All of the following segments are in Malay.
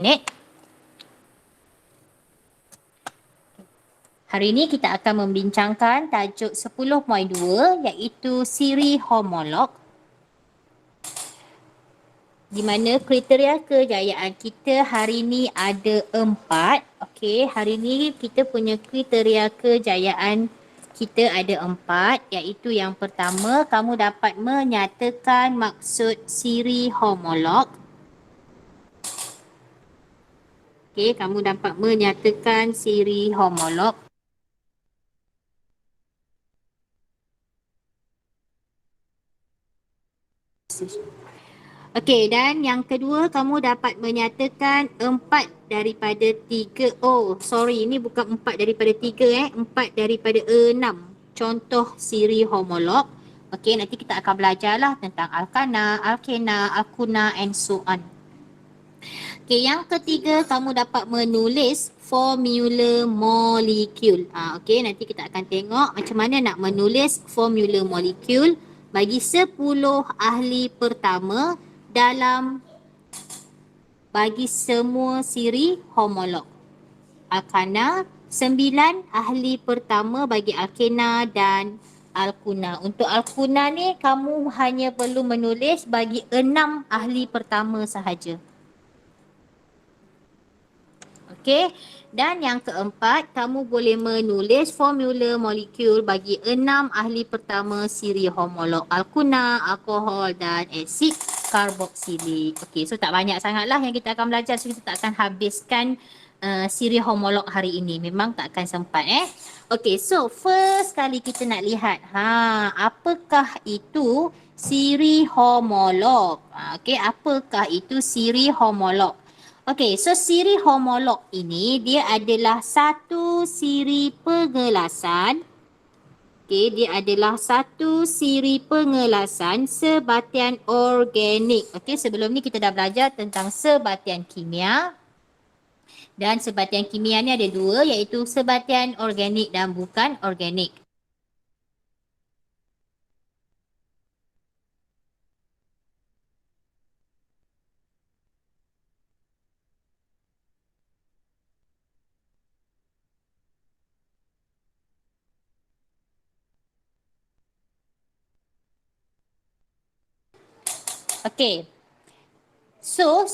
Organik. Hari ini kita akan membincangkan tajuk 10.2 iaitu siri homolog, di mana kriteria kejayaan kita hari ini ada 4. Okey, hari ini kita punya kriteria kejayaan kita ada 4, iaitu yang pertama, kamu dapat menyatakan maksud siri homolog. Okey, kamu dapat menyatakan siri homolog. Okey, dan yang kedua, kamu dapat menyatakan 4 daripada 3. Oh, sorry, ini bukan 4 daripada 3 4 daripada 6 contoh siri homolog. Okey, nanti kita akan belajarlah tentang alkana, alkena, alkuna and so on. Okey, yang ketiga, kamu dapat menulis formula molekul. Okey, nanti kita akan tengok macam mana nak menulis formula molekul bagi 10 ahli pertama dalam bagi semua siri homolog. Alkana, 9 ahli pertama bagi alkena dan alkuna. Untuk alkuna ni kamu hanya perlu menulis bagi 6 ahli pertama sahaja. Okey, dan yang keempat, kamu boleh menulis formula molekul bagi 6 ahli pertama siri homolog alkuna, alkohol dan asid karboksilik. Okey, so tak banyak sangatlah yang kita akan belajar, so kita tak akan habiskan siri homolog hari ini. Memang tak akan sempat Okey, so first kali kita nak lihat apakah itu siri homolog. Okey, apakah itu siri homolog? Okey, so siri homolog ini dia adalah satu siri pengelasan. Okey, dia adalah satu siri pengelasan sebatian organik. Okey, sebelum ni kita dah belajar tentang sebatian kimia. Dan sebatian kimia ni ada dua, iaitu sebatian organik dan bukan organik. Okey. So,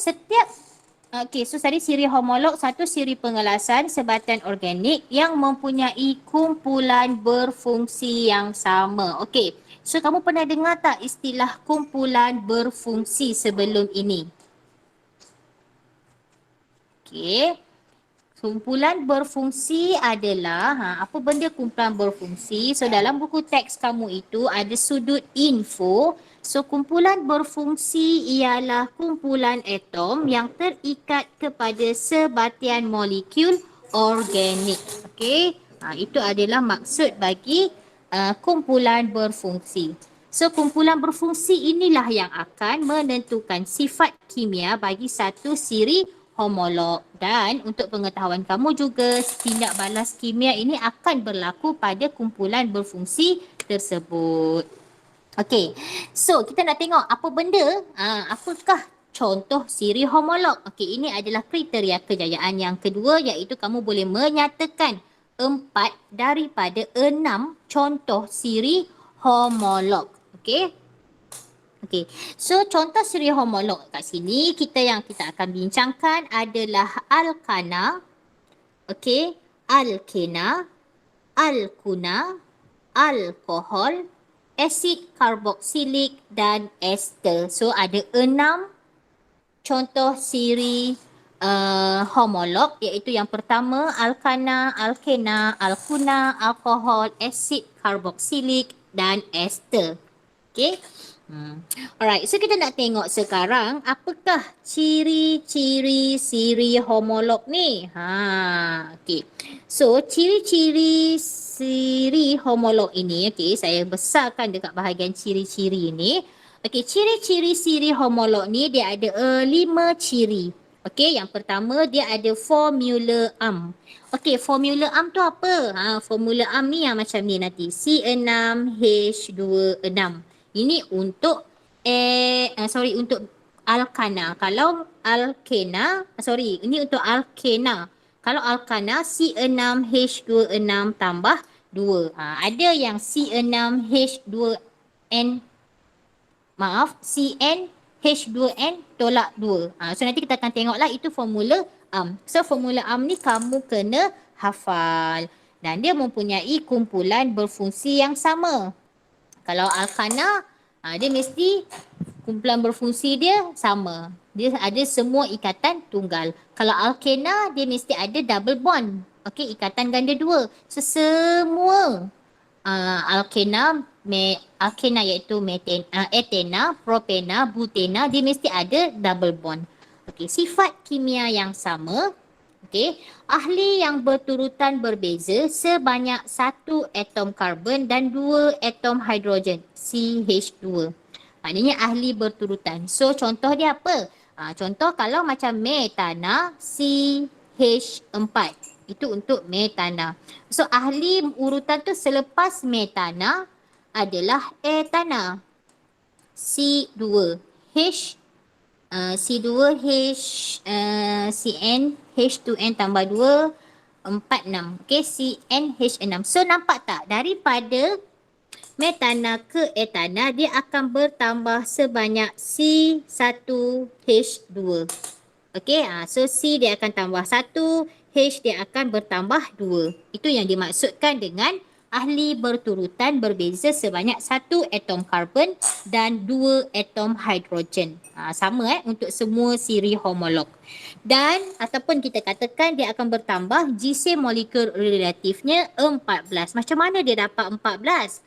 tadi siri homolog, satu siri pengelasan sebatian organik yang mempunyai kumpulan berfungsi yang sama. Okey. So, kamu pernah dengar tak istilah kumpulan berfungsi sebelum ini? Okey. Kumpulan berfungsi adalah, apa benda kumpulan berfungsi? So, dalam buku teks kamu itu ada sudut info. So, kumpulan berfungsi ialah kumpulan atom yang terikat kepada sebatian molekul organik. Okey, itu adalah maksud bagi kumpulan berfungsi. So, kumpulan berfungsi inilah yang akan menentukan sifat kimia bagi satu siri homolog. Dan untuk pengetahuan kamu juga, tindak balas kimia ini akan berlaku pada kumpulan berfungsi tersebut. Okey, so kita nak tengok apa benda, apakah contoh siri homolog. Okey, ini adalah kriteria kejayaan yang kedua, iaitu kamu boleh menyatakan 4 daripada 6 contoh siri homolog. Okey. Okey, so contoh siri homolog kat sini yang kita akan bincangkan adalah alkana, okey, alkena, alkuna, alkohol, asid karboksilik dan ester. So ada 6 contoh siri homolog, iaitu yang pertama alkana, alkena, alkuna, alkohol, asid karboksilik dan ester. Okey. Alright, so kita nak tengok sekarang apakah ciri-ciri siri homolog ni. Okey. So, ciri-ciri siri homolog ini, okey, saya besarkan dekat bahagian ciri-ciri ini. Okey, ciri-ciri siri homolog ni dia ada 5 ciri. Okey, yang pertama dia ada formula AM. Okey, formula AM tu apa? Formula AM ni yang macam ni nanti. C6H26. Ini untuk untuk alkana. Kalau alkena, sorry, ini untuk alkena. Kalau alkana C6H26 tambah 2. Ada yang C6H2N, maaf, CnH2n tolak 2. So nanti kita akan tengoklah itu formula So formula ni kamu kena hafal. Dan dia mempunyai kumpulan berfungsi yang sama. Kalau alkana, dia mesti kumpulan berfungsi dia sama. Dia ada semua ikatan tunggal. Kalau alkena, dia mesti ada double bond. Okey, ikatan ganda dua. So semua alkena iaitu etena, propena, butena, dia mesti ada double bond. Okey, sifat kimia yang sama. Okey, ahli yang berturutan berbeza sebanyak satu atom karbon dan dua atom hidrogen, CH2. Maknanya ahli berturutan. So contoh dia apa? Contoh kalau macam metana, CH4. Itu untuk metana. So ahli urutan tu selepas metana adalah etana, C2H, C2H, CN, H2N tambah 2, 4, 6. Okay, CnH6. So nampak tak? Daripada metana ke etana, dia akan bertambah sebanyak C1H2. Okay, so C dia akan tambah 1, H dia akan bertambah 2. Itu yang dimaksudkan dengan ahli berturutan berbeza sebanyak satu atom karbon dan 2 atom hidrogen. Sama untuk semua siri homolog. Dan ataupun kita katakan dia akan bertambah gisim molekul relatifnya 14. Macam mana dia dapat 14?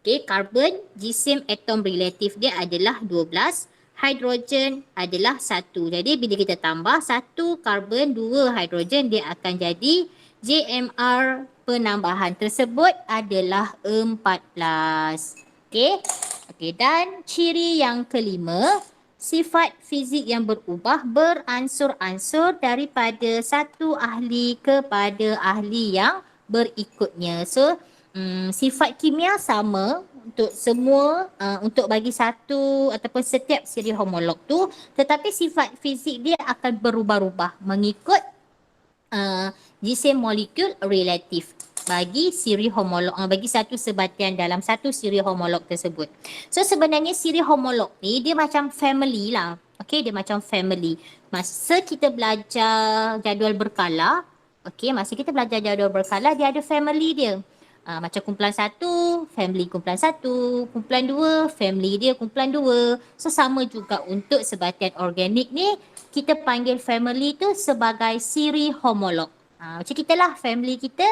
Okay, karbon, gisim atom relatif dia adalah 12. Hidrogen adalah 1. Jadi bila kita tambah 1 karbon, 2 hidrogen, dia akan jadi JMR penambahan tersebut adalah 14. Okay. Okay, dan ciri yang kelima, sifat fizik yang berubah beransur-ansur daripada satu ahli kepada ahli yang berikutnya. So, sifat kimia sama untuk semua, untuk bagi satu ataupun setiap siri homolog tu, tetapi sifat fizik dia akan berubah-ubah mengikut gisim molekul relatif bagi siri homolog, bagi satu sebatian dalam satu siri homolog tersebut. So sebenarnya siri homolog ni dia macam family lah. Okey, dia macam family. Masa kita belajar jadual berkala, okey, masa kita belajar jadual berkala, dia ada family dia. Macam kumpulan 1, family kumpulan 1, kumpulan 2, family dia kumpulan 2. So sama juga untuk sebatian organik ni, kita panggil family tu sebagai siri homolog. Macam kita lah, family kita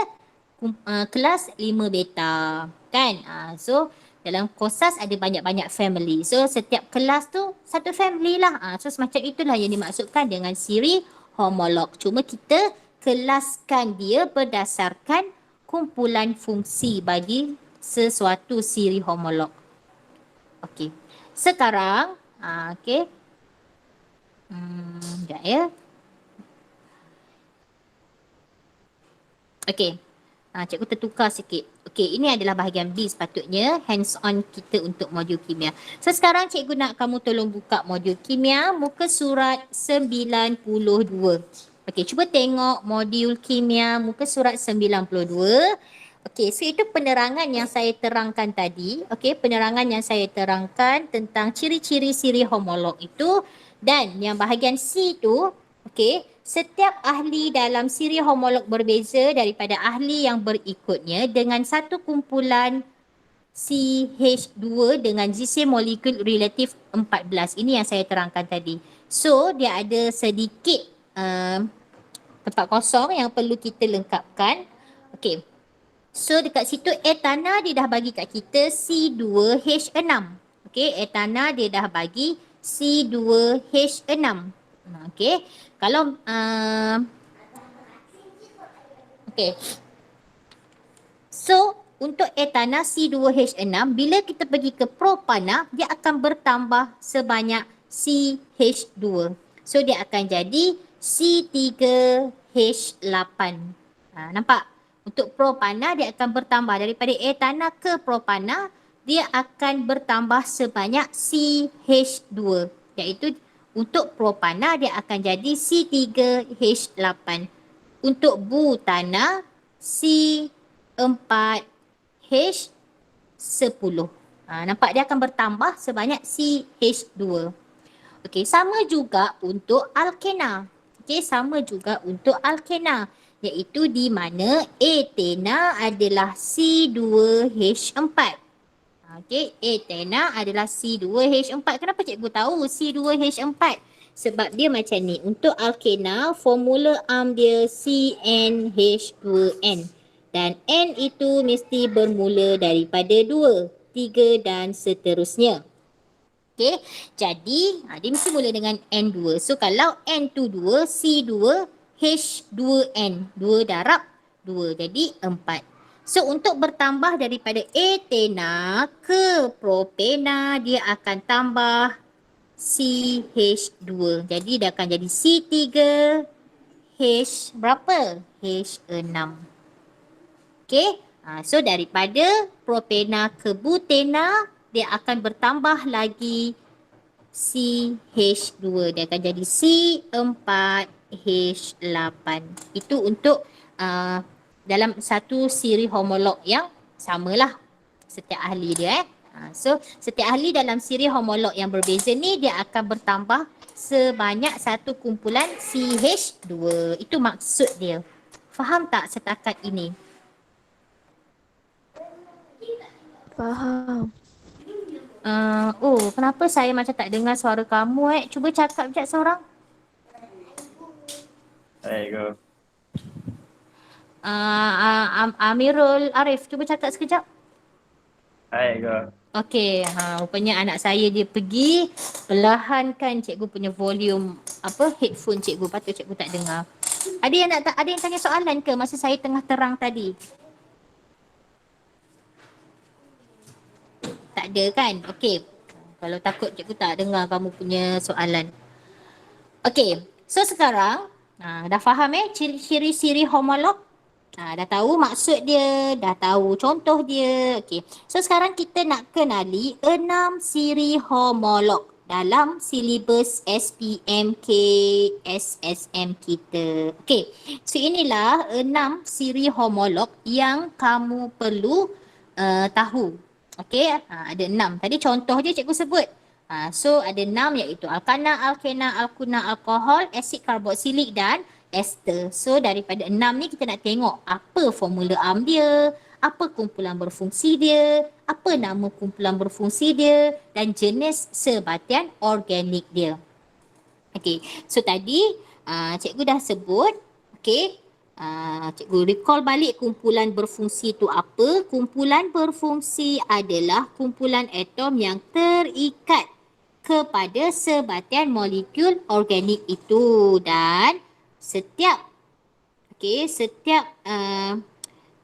kelas 5 beta kan. So dalam KOSAS ada banyak-banyak family. So setiap kelas tu satu family lah. So semacam itulah yang dimaksudkan dengan siri homolog. Cuma kita kelaskan dia berdasarkan kumpulan fungsi bagi sesuatu siri homolog. Okey. Sekarang, okey. Sekejap ya. Okey. Cikgu tertukar sikit. Okey, ini adalah bahagian B sepatutnya, hands on kita untuk modul kimia. So sekarang cikgu nak kamu tolong buka modul kimia, muka surat 92. Okey, cuba tengok modul kimia muka surat 92. Okey, so itu penerangan yang saya terangkan tadi. Okey, penerangan yang saya terangkan tentang ciri-ciri siri homolog itu. Dan yang bahagian C tu, okey, setiap ahli dalam siri homolog berbeza daripada ahli yang berikutnya dengan satu kumpulan CH2 dengan gisim molekul relatif 14. Ini yang saya terangkan tadi. So, dia ada sedikit tempat kosong yang perlu kita lengkapkan. Okey. So dekat situ etana dia dah bagi kat kita C2H6. Okey, etana dia dah bagi C2H6. Okey. Kalau okey. So untuk etana C2H6, bila kita pergi ke propana, dia akan bertambah sebanyak CH2. So dia akan jadi C3H8. Nampak? Untuk propana dia akan bertambah daripada etana ke propana, dia akan bertambah sebanyak CH2, iaitu Untuk propana dia akan jadi C3H8. Untuk butana C4H10. Nampak dia akan bertambah sebanyak CH2. Okey, sama juga untuk alkena. Okey, sama juga untuk alkena. Iaitu di mana etena adalah C2H4. Okey, etena adalah C2H4. Kenapa cikgu tahu C2H4? Sebab dia macam ni. Untuk alkena, formula dia CnH2n. Dan N itu mesti bermula daripada 2, 3 dan seterusnya. Okey, jadi dia mesti mula dengan N2. So kalau N tu 2, C2, H2N. 2 darab 2, jadi 4. So untuk bertambah daripada etena ke propena, dia akan tambah CH2. Jadi dia akan jadi C3H berapa? H6. Okey. So daripada propena ke butena, dia akan bertambah lagi CH2. Dia akan jadi C4H8. Itu untuk dalam satu siri homolog yang samalah setiap ahli dia. So setiap ahli dalam siri homolog yang berbeza ni, dia akan bertambah sebanyak satu kumpulan CH2. Itu maksud dia. Faham tak setakat ini? Faham. Kenapa saya macam tak dengar suara kamu Cuba cakap sekejap seorang. Baik ke? Amirul Arif, cuba cakap sekejap. Baik ke? Okey, rupanya anak saya dia pergi perlahankan cikgu punya volume headphone cikgu, patut cikgu tak dengar. Ada yang tanya soalan ke masa saya tengah terang tadi? Tak ada kan? Okey. Kalau takut cikgu tak dengar kamu punya soalan. Okey. So sekarang dah faham ciri-ciri siri homolog? Dah tahu maksud dia, dah tahu contoh dia. Okey. So sekarang kita nak kenali 6 siri homolog dalam silibus SPMK SSM kita. Okey. So inilah 6 siri homolog yang kamu perlu tahu. Okey, ada 6. Tadi contoh je cikgu sebut. So ada 6 iaitu alkana, alkena, alkuna, alkohol, asid karboksilik dan ester. So daripada 6 ni kita nak tengok apa formula dia, apa kumpulan berfungsi dia, apa nama kumpulan berfungsi dia dan jenis sebatian organik dia. Okey, so tadi cikgu dah sebut, okey, cikgu recall balik kumpulan berfungsi itu apa. Kumpulan berfungsi adalah kumpulan atom yang terikat kepada sebatian molekul organik itu. Dan setiap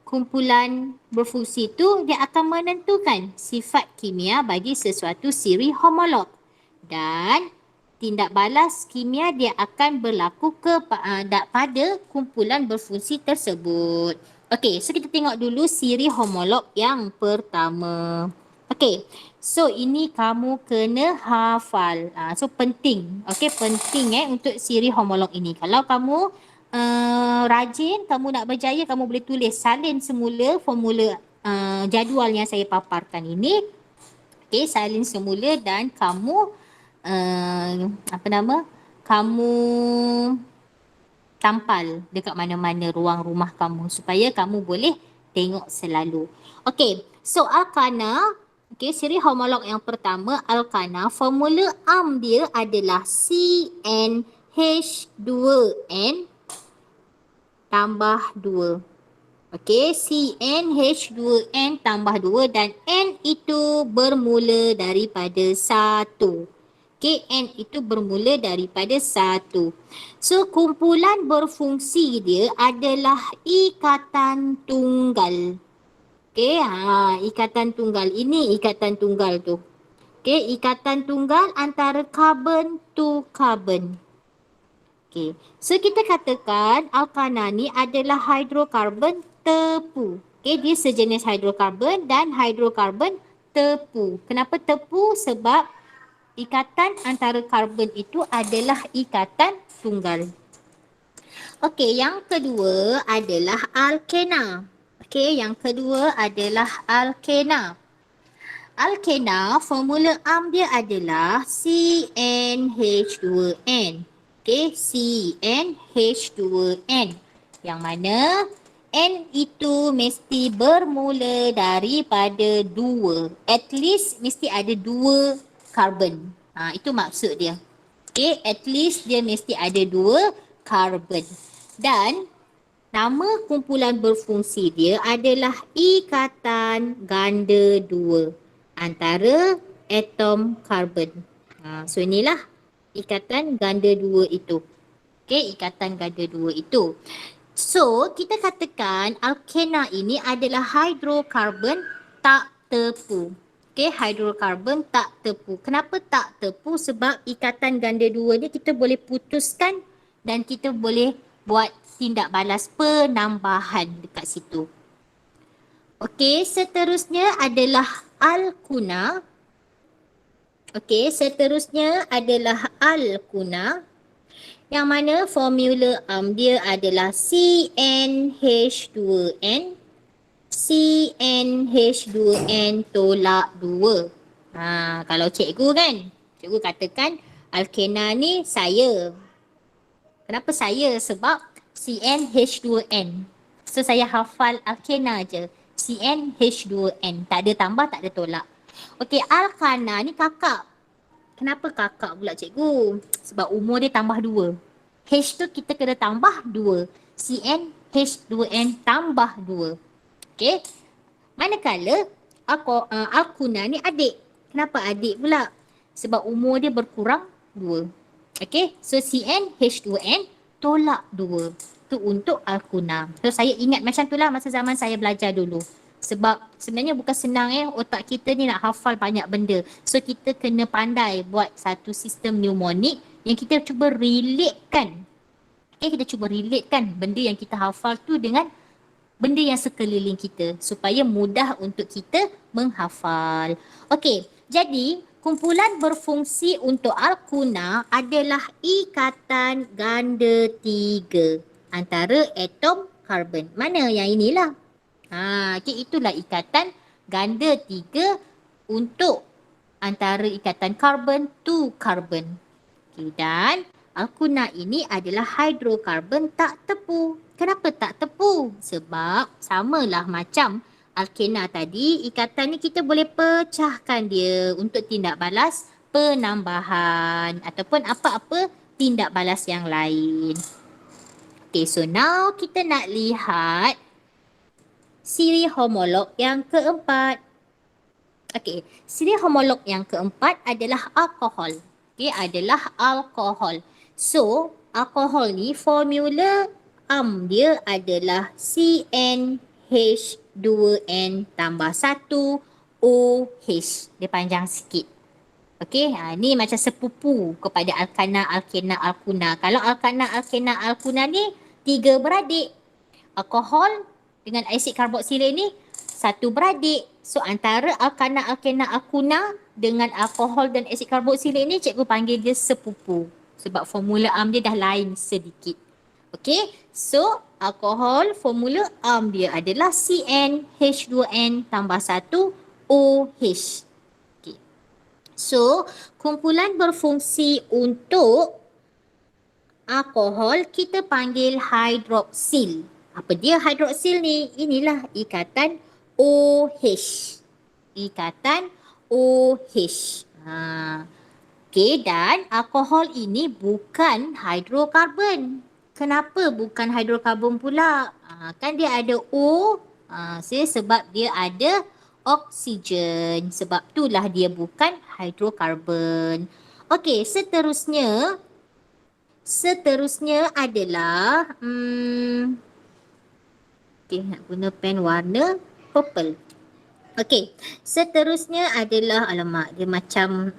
kumpulan berfungsi itu dia akan menentukan sifat kimia bagi sesuatu siri homolog. Dan tindak balas kimia dia akan berlaku pada kumpulan berfungsi tersebut. Okey, so kita tengok dulu siri homolog yang pertama. Okey, so ini kamu kena hafal. So penting, okey, penting untuk siri homolog ini. Kalau kamu rajin, kamu nak berjaya, kamu boleh tulis salin semula formula jadual yang saya paparkan ini. Okey, salin semula dan kamu kamu tampal dekat mana-mana ruang rumah kamu supaya kamu boleh tengok selalu. Okey, so alkana, siri homolog yang pertama alkana, formula dia adalah CnH2n tambah 2. Okey, CnH2n tambah 2 dan N itu bermula daripada 1. N itu bermula daripada 1. So, kumpulan berfungsi dia adalah ikatan tunggal. Okey, ikatan tunggal. Ini ikatan tunggal tu. Okey, ikatan tunggal antara karbon to karbon. Okey, so kita katakan alkana ni adalah hidrokarbon tepu. Okey, dia sejenis hidrokarbon dan hidrokarbon tepu. Kenapa tepu? Sebab Ikatan antara karbon itu adalah ikatan tunggal. Okey, yang kedua adalah alkena. Okey, yang kedua adalah alkena. Alkena, formula am dia adalah CnH2n. Okey, CnH2n. Yang mana N itu mesti bermula daripada 2. At least mesti ada 2 karbon. Itu maksud dia. Okay, at least dia mesti ada 2 karbon. Dan nama kumpulan berfungsi dia adalah ikatan ganda 2 antara atom karbon. So inilah ikatan ganda 2 itu. Okay, ikatan ganda 2 itu. So, kita katakan alkena ini adalah hidrokarbon tak tepu. Okay, hidrokarbon tak tepu. Kenapa tak tepu? Sebab ikatan ganda 2 ni kita boleh putuskan dan kita boleh buat tindak balas penambahan dekat situ. Okey, seterusnya adalah alkuna. Okey, seterusnya adalah alkuna. Yang mana formula dia adalah CnH2n. CnH2n tolak 2. Kalau cikgu kan, cikgu katakan alkena ni saya. Kenapa saya? Sebab CnH2n. So saya hafal alkena je. CnH2n. Tak ada tambah, tak ada tolak. Okey, alkana ni kakak. Kenapa kakak pula cikgu? Sebab umur dia tambah 2. H tu kita kena tambah 2. CnH2n tambah 2. Okey. Manakala alkuna ni adik. Kenapa adik pula? Sebab umur dia berkurang 2. Okey. So CnH2n tolak 2. Tu untuk alkuna. So saya ingat macam tu lah masa zaman saya belajar dulu. Sebab sebenarnya bukan senang otak kita ni nak hafal banyak benda. So kita kena pandai buat satu sistem mnemonik yang kita cuba relatekan. Kita cuba relatekan benda yang kita hafal tu dengan benda yang sekeliling kita supaya mudah untuk kita menghafal. Okey, jadi kumpulan berfungsi untuk alkuna adalah ikatan ganda 3 antara atom karbon. Mana yang inilah? Okay, itulah ikatan ganda 3 untuk antara ikatan karbon to karbon. Okay, dan alkuna ini adalah hidrokarbon tak tepu. Kenapa tak tepu? Sebab samalah macam alkena tadi, ikatan ni kita boleh pecahkan dia untuk tindak balas penambahan ataupun apa-apa tindak balas yang lain. Okay, so now kita nak lihat siri homolog yang keempat. Okey, siri homolog yang keempat adalah alkohol. Okey, adalah alkohol. So, alkohol ni formula dia adalah CnH2n tambah 1 OH. Dia panjang sikit. Okey, ni macam sepupu kepada alkana, alkena, alkuna. Kalau alkana, alkena, alkuna ni 3 beradik. Alkohol dengan asid karboksilik ni 1 beradik. So antara alkana, alkena, alkuna dengan alkohol dan asid karboksilik ni cikgu panggil dia sepupu. Sebab formula dia dah lain sedikit. Okey, so alkohol formula dia adalah CnH2n tambah 1 OH. Okey. So kumpulan berfungsi untuk alkohol kita panggil hidroksil. Apa dia hidroksil ni? Inilah ikatan OH. Ikatan OH. Okey, dan alkohol ini bukan hidrokarbon. Kenapa bukan hidrokarbon pula? Kan dia ada O. Sebab dia ada oksigen. Sebab itulah dia bukan hidrokarbon. Okey, seterusnya adalah nak guna pen warna purple. Okey, seterusnya adalah dia macam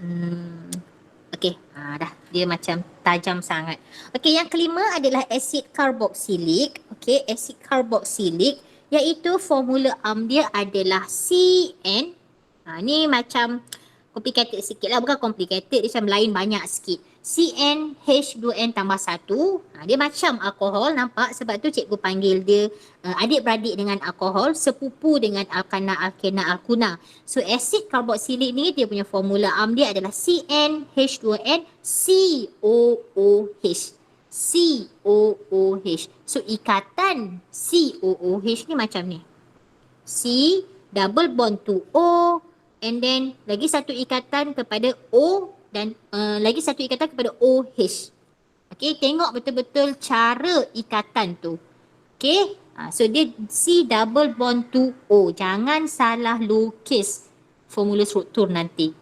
dia macam tajam sangat. Okey, yang kelima adalah asid karboksilik. Okey, asid karboksilik iaitu formula dia adalah Cn. Ni macam complicated sikit lah. Bukan complicated, dia macam lain banyak sikit. CnH2n tambah 1. Dia macam alkohol, nampak? Sebab tu cikgu panggil dia adik-beradik dengan alkohol, sepupu dengan alkana, alkena, alkuna. So asid karboksilik ni dia punya formula am dia adalah CnH2n COOH. COOH. So ikatan COOH ni macam ni. C double bond to O, and then lagi satu ikatan kepada O, dan lagi satu ikatan kepada OH. Okay, tengok betul-betul cara ikatan tu. Okay, so dia C double bond to O. Jangan salah lukis formula struktur nanti.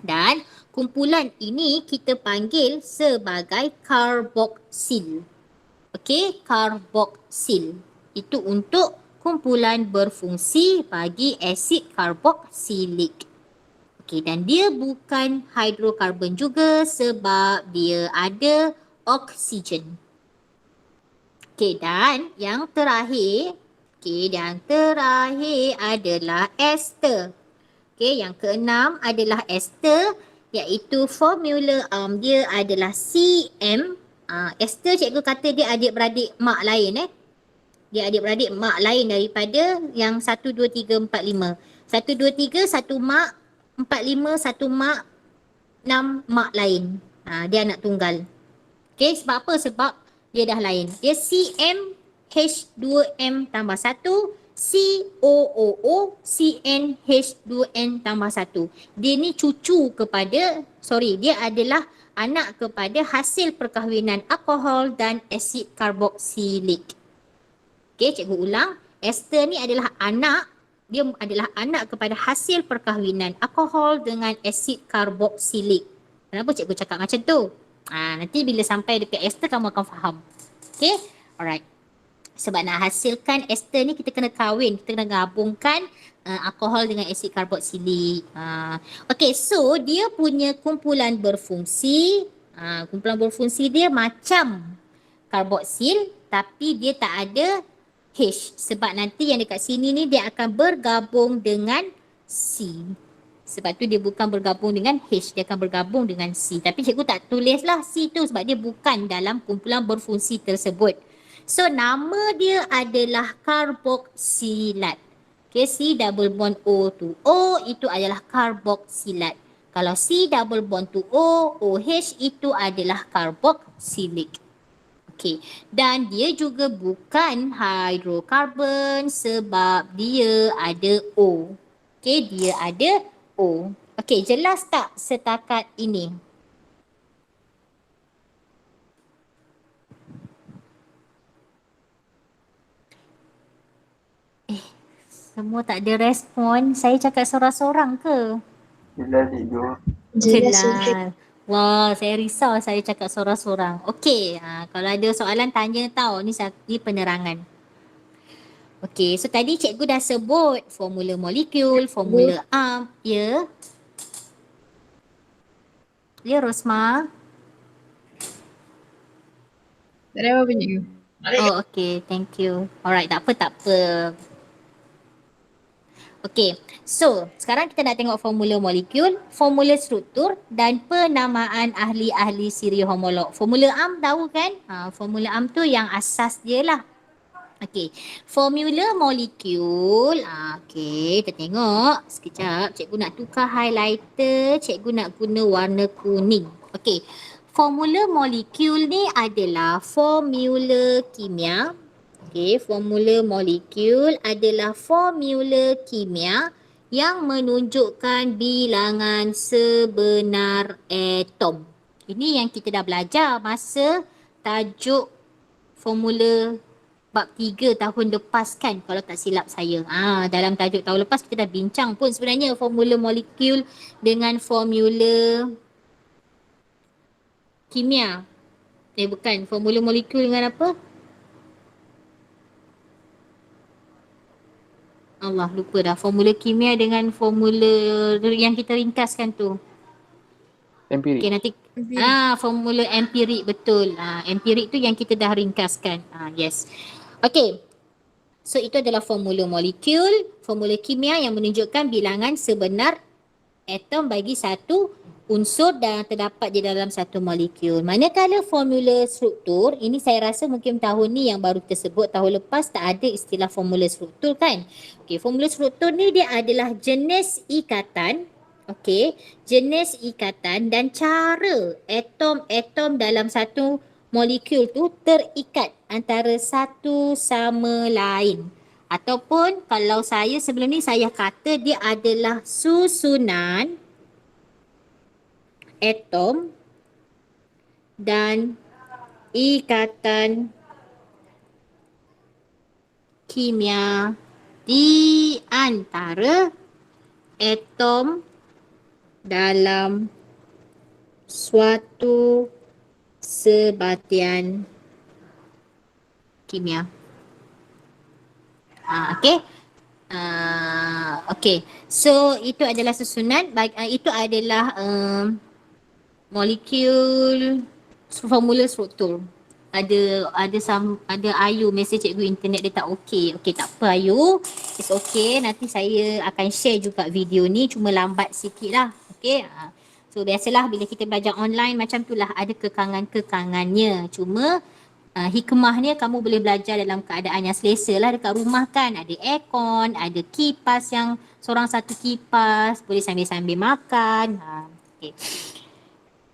Dan kumpulan ini kita panggil sebagai karboksil. Okay, karboksil. Itu untuk kumpulan berfungsi bagi asid karboksilik. Okey, dan dia bukan hidrokarbon juga sebab dia ada oksigen. Okey, dan yang terakhir, adalah ester. Okey, yang keenam adalah ester, iaitu formula dia adalah CM. Ester cikgu kata dia adik-beradik mak lain Dia adik-beradik mak lain daripada yang 1, 2, 3, 4, 5. 1, 2, 3, satu mak, 4, 5, satu mak, 6 mak lain. Dia anak tunggal. Okay, sebab apa? Sebab dia dah lain. Dia CmH2m tambah 1, COOO, CnH2n tambah 1. Dia ni cucu kepada, dia adalah anak kepada hasil perkahwinan alkohol dan asid karboksilik. Okay, cikgu ulang. Ester ni adalah anak. Dia adalah anak kepada hasil perkahwinan alkohol dengan asid karboksilik. Kenapa cikgu cakap macam tu? Nanti bila sampai dekat ester kamu akan faham. Okay, alright. Sebab nak hasilkan ester ni kita kena kahwin. Kita kena gabungkan alkohol dengan asid karboksilik. Okay, so dia punya kumpulan berfungsi. Kumpulan berfungsi dia macam karboksil tapi dia tak ada H. Sebab nanti yang dekat sini ni dia akan bergabung dengan C. Sebab tu dia bukan bergabung dengan H. Dia akan bergabung dengan C. Tapi cikgu tak tulislah C tu sebab dia bukan dalam kumpulan berfungsi tersebut. So nama dia adalah karboksilat. Okay, C double bond O to O itu adalah karboksilat. Kalau C double bond to O, OH itu adalah karboksilik. Okay. Dan dia juga bukan hidrokarbon sebab dia ada O. Okay, dia ada O. Okay, jelas tak setakat ini? Semua tak ada respon. Saya cakap sorang-sorang ke? Jelas cikgu. Jelas. Wah, saya risau saya cakap sorang-sorang. Okey, kalau ada soalan tanya tau. Ni penerangan. Okey, so tadi cikgu dah sebut formula molekul, formula am. Ya? Ya, Rosma? Tak ada apa-apa cikgu. Oh, okey. Thank you. Alright, tak apa. Okey, so sekarang kita nak tengok formula molekul, formula struktur dan penamaan ahli-ahli siri homolog. Formula am tahu kan? Formula am tu yang asas dia lah. Okey, formula molekul. Okey, kita tengok. Sekejap, cikgu nak tukar highlighter, cikgu nak guna warna kuning. Okey, formula molekul ni adalah formula kimia. Okay, formula molekul adalah formula kimia yang menunjukkan bilangan sebenar atom. Ini yang kita dah belajar masa tajuk formula bab 3 tahun lepas kan, kalau tak silap saya. Dalam tajuk tahun lepas kita dah bincang pun sebenarnya formula molekul dengan formula kimia. Bukan, formula molekul dengan apa? Allah, lupa dah. Formula kimia dengan formula yang kita ringkaskan tu. Empirik. Okay, nanti. Formula empirik, betul. Empirik tu yang kita dah ringkaskan. Yes. Okay. So, itu adalah formula molekul, formula kimia yang menunjukkan bilangan sebenar atom bagi satu unsur dan terdapat di dalam satu molekul. Manakala formula struktur, ini saya rasa mungkin tahun ni yang baru tersebut, tahun lepas tak ada istilah formula struktur kan. Okey, formula struktur ni dia adalah jenis ikatan, okey, jenis ikatan dan cara atom-atom dalam satu molekul tu terikat antara satu sama lain. Ataupun kalau saya sebelum ni saya kata dia adalah susunan atom dan ikatan kimia di antara atom dalam suatu sebatian kimia. Okey. Okey. So itu adalah susunan, itu adalah molekul formula struktur. Ada Ayu mesej cikgu internet dia tak okey. Okey, tak apa Ayu. It's okay. Nanti saya akan share juga video ni, cuma lambat sikit lah. Okey. So biasalah bila kita belajar online macam tu lah, ada kekangan-kekangannya. Cuma hikmahnya kamu boleh belajar dalam keadaan yang selesa lah dekat rumah kan. Ada aircon, ada kipas yang seorang satu kipas, boleh sambil-sambil makan. Okay.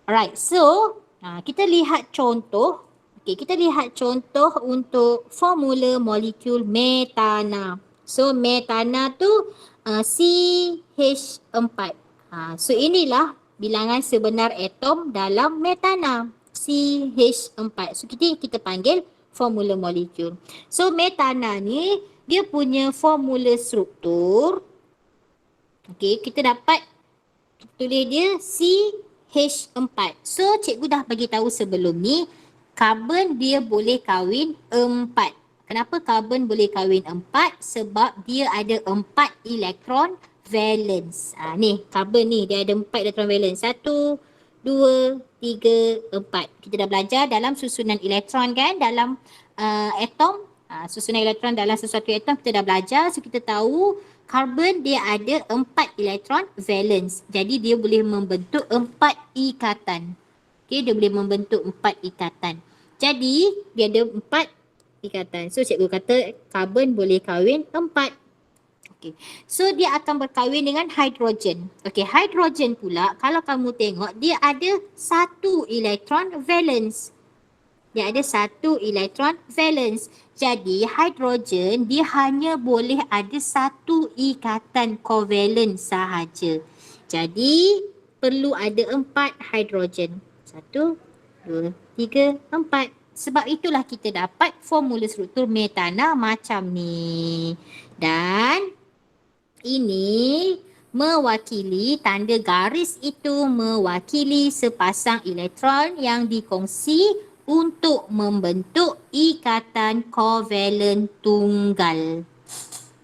Alright, so kita lihat contoh. Okay, kita lihat contoh untuk formula molekul metana. So metana tu CH4. So inilah bilangan sebenar atom dalam metana. CH4. So kita panggil formula molekul. So metana ni dia punya formula struktur. Okey, kita dapat tulis dia CH4. So cikgu dah bagi tahu sebelum ni karbon dia boleh kahwin 4. Kenapa karbon boleh kahwin 4? Sebab dia ada 4 elektron valence. Ni karbon ni dia ada 4 elektron valence. 1, 2, 3, 4. Kita dah belajar dalam susunan elektron kan, dalam atom. Susunan elektron dalam sesuatu atom kita dah belajar. So kita tahu karbon dia ada 4 elektron valence. Jadi dia boleh membentuk 4 ikatan. Okay, dia boleh membentuk 4 ikatan. Jadi dia ada 4 ikatan. So cikgu kata karbon boleh kahwin 4. Okay. So dia akan berkahwin dengan hidrogen. Okay, hidrogen pula kalau kamu tengok dia ada 1 elektron valence. Dia ada 1 elektron valence. Jadi hidrogen dia hanya boleh ada 1 ikatan kovalent sahaja. Jadi perlu ada 4 hidrogen. 1, 2, 3, 4. Sebab itulah kita dapat formula struktur metana macam ni. Dan ini mewakili, tanda garis itu mewakili sepasang elektron yang dikongsi untuk membentuk ikatan kovalent tunggal.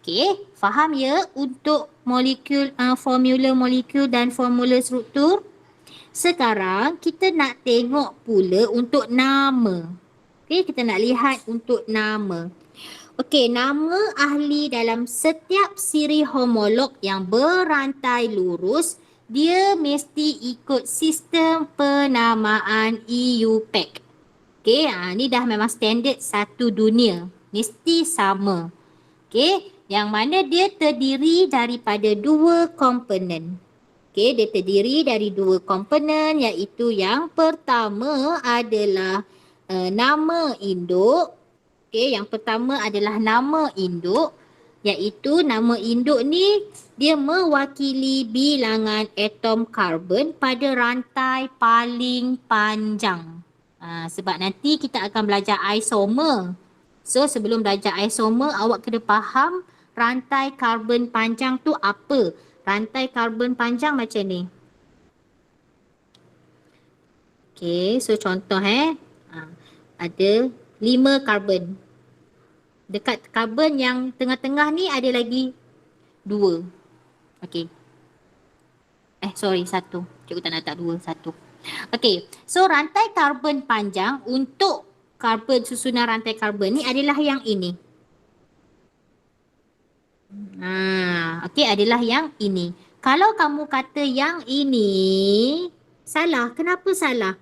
Okey, faham ya untuk molekul, formula molekul dan formula struktur? Sekarang kita nak tengok pula untuk nama. Okey, kita nak lihat untuk nama. Okey, nama ahli dalam setiap siri homolog yang berantai lurus, dia mesti ikut sistem penamaan EUPAC. Okey, ni dah memang standard satu dunia. Mesti sama. Okey, yang mana dia terdiri daripada 2 komponen. Okey, dia terdiri dari 2 komponen, iaitu yang pertama adalah nama induk. Okey, yang pertama adalah nama induk, iaitu nama induk ni dia mewakili bilangan atom karbon pada rantai paling panjang. Sebab nanti kita akan belajar isomer. So sebelum belajar isomer, awak kena faham rantai karbon panjang tu apa. Rantai karbon panjang macam ni. Okey, so contoh ada 5 karbon. Dekat karbon yang tengah-tengah ni ada lagi 2. Okey. Sorry, 1. Cikgu tak nak 2, 1. Okey, so rantai karbon panjang untuk karbon, susunan rantai karbon ni adalah yang ini. Okey, adalah yang ini. Kalau kamu kata yang ini salah, kenapa salah?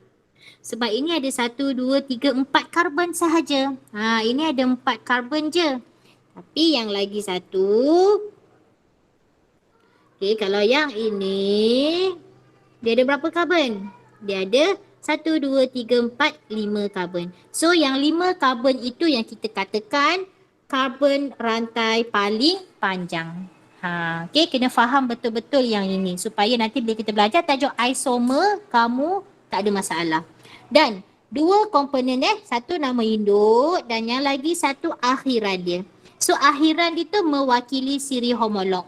Sebab ini ada 1, 2, 3, 4 karbon sahaja. Ini ada 4 karbon je. Tapi yang lagi satu, okay, kalau yang ini, dia ada berapa karbon? Dia ada 1, 2, 3, 4, 5 karbon. So yang 5 karbon itu yang kita katakan karbon rantai paling panjang. Okay, kena faham betul-betul yang ini supaya nanti bila kita belajar tajuk isomer, kamu tak ada masalah. Dan dua komponen satu nama induk dan yang lagi satu akhiran dia. So akhiran itu mewakili siri homolog.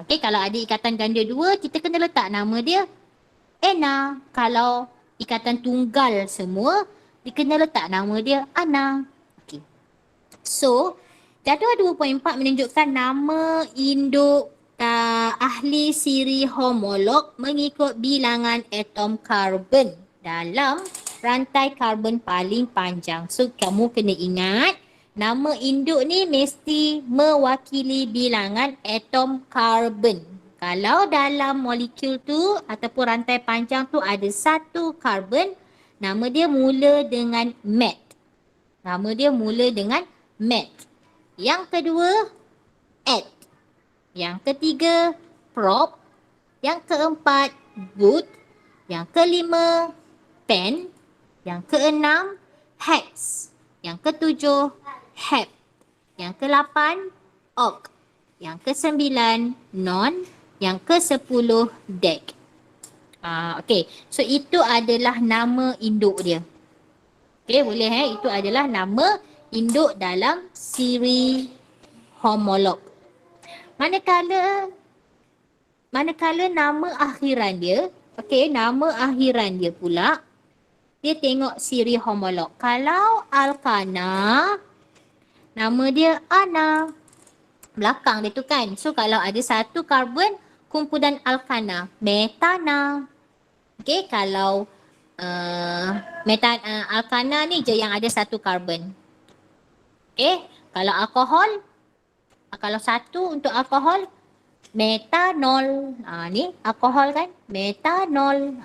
Okay, kalau ada ikatan ganda dua, kita kena letak nama dia Ena. Kalau ikatan tunggal semua, dia kena letak nama dia Ana. Okay. So, jadual 2.4 menunjukkan nama induk ahli siri homolog mengikut bilangan atom karbon dalam rantai karbon paling panjang. So, kamu kena ingat, nama induk ni mesti mewakili bilangan atom karbon. Kalau dalam molekul tu ataupun rantai panjang tu ada satu karbon, nama dia mula dengan met. Nama dia mula dengan met. Yang kedua, at. Yang ketiga, prop. Yang keempat, boot. Yang kelima, pen. Yang keenam, hex. Yang ketujuh, hep. Yang ke-8, oc. Yang ke-9, non. Yang ke-10, dec. Okay, so itu adalah nama induk dia. Okay, boleh itu adalah nama induk dalam siri homolog. Manakala nama akhiran dia, okay, nama akhiran dia pula, dia tengok siri homolog. Kalau alkana, nama dia Ana. Belakang dia tu kan. So kalau ada satu karbon, kumpulan alkana, metana. Okay, kalau alkana ni je yang ada satu karbon. Okay, kalau alkohol, kalau satu untuk alkohol, metanol. Ni alkohol kan, metanol.